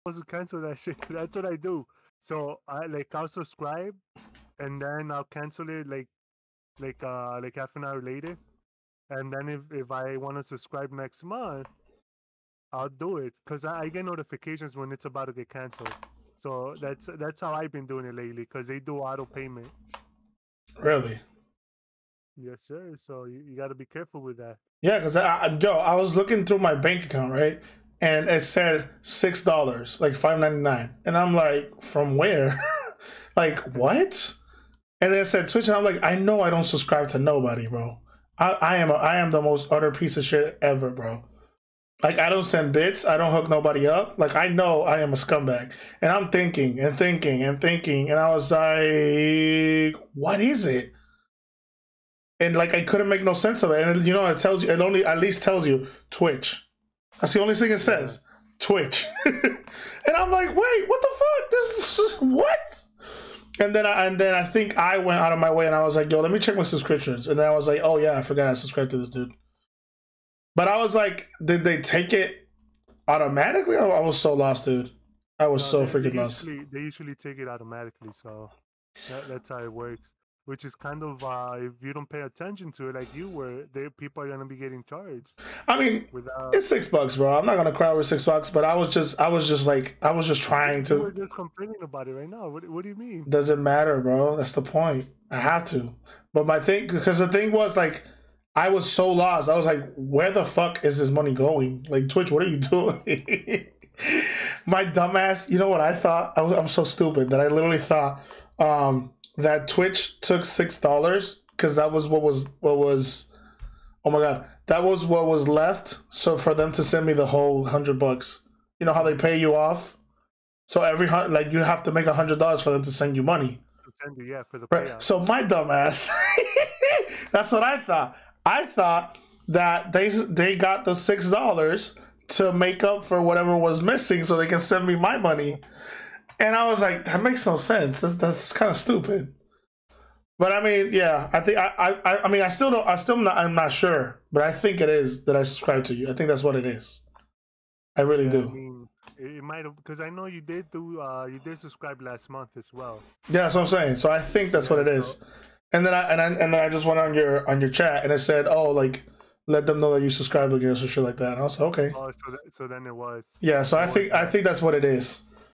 supposed to cancel that shit. That's what I do. So I'll subscribe and then I'll cancel it like half an hour later. And then if I want to subscribe next month, I'll do it because I get notifications when it's about to get canceled. So that's how I've been doing it lately because they do auto payment. Really? Yes, sir. So you got to be careful with that. Yeah, because I was looking through my bank account, right? And it said $6, like $5.99, and I'm like, from where? Like, what? And then it said Twitch, and I'm like, I know I don't subscribe to nobody, bro. I am the most utter piece of shit ever, bro. Like, I don't send bits, I don't hook nobody up. Like, I know I am a scumbag, and I'm thinking and thinking and thinking, and I was like, what is it? And like, I couldn't make no sense of it. And you know, it tells you, it only at least tells you Twitch. That's the only thing it says. Twitch. And I'm like, wait, what the fuck? This is what? And then I think I went out of my way and I was like, yo, let me check my subscriptions. And then I was like, oh yeah, I forgot I subscribed to this dude. But I was like, did they take it automatically? I was so lost, dude. I was so freaking lost. They usually take it automatically, so that's how it works. Which is kind of if you don't pay attention to it like you were, people are gonna be getting charged. I mean, it's $6, bro. I'm not gonna cry over $6, but I was just trying to. We're just complaining about it right now. What do you mean? Doesn't matter, bro. That's the point. I have to. But my thing, because the thing was like, I was so lost. I was like, where the fuck is this money going? Like, Twitch, what are you doing? My dumbass. You know what I thought? I'm so stupid that I literally thought that Twitch took $6 because that was what was. Oh my god, that was what was left. So for them to send me the whole $100, you know how they pay you off. So like you have to make $100 for them to send you money. Yeah, for the payout. Right. So my dumbass, that's what I thought. I thought that they got the $6 to make up for whatever was missing, so they can send me my money. And I was like, that makes no sense. That's kind of stupid. But I mean, yeah, I think I mean, I'm not sure, but I think it is that I subscribe to you. I think that's what it is. I really do. I mean, it might have, because I know you did subscribe last month as well. Yeah, that's what I'm saying. So I think that's what it is. So, and then I just went on your chat and it said, oh, like, let them know that you subscribed again or some shit like that. And I was like, okay. Oh, so then it was. Yeah, so I think that's what it is.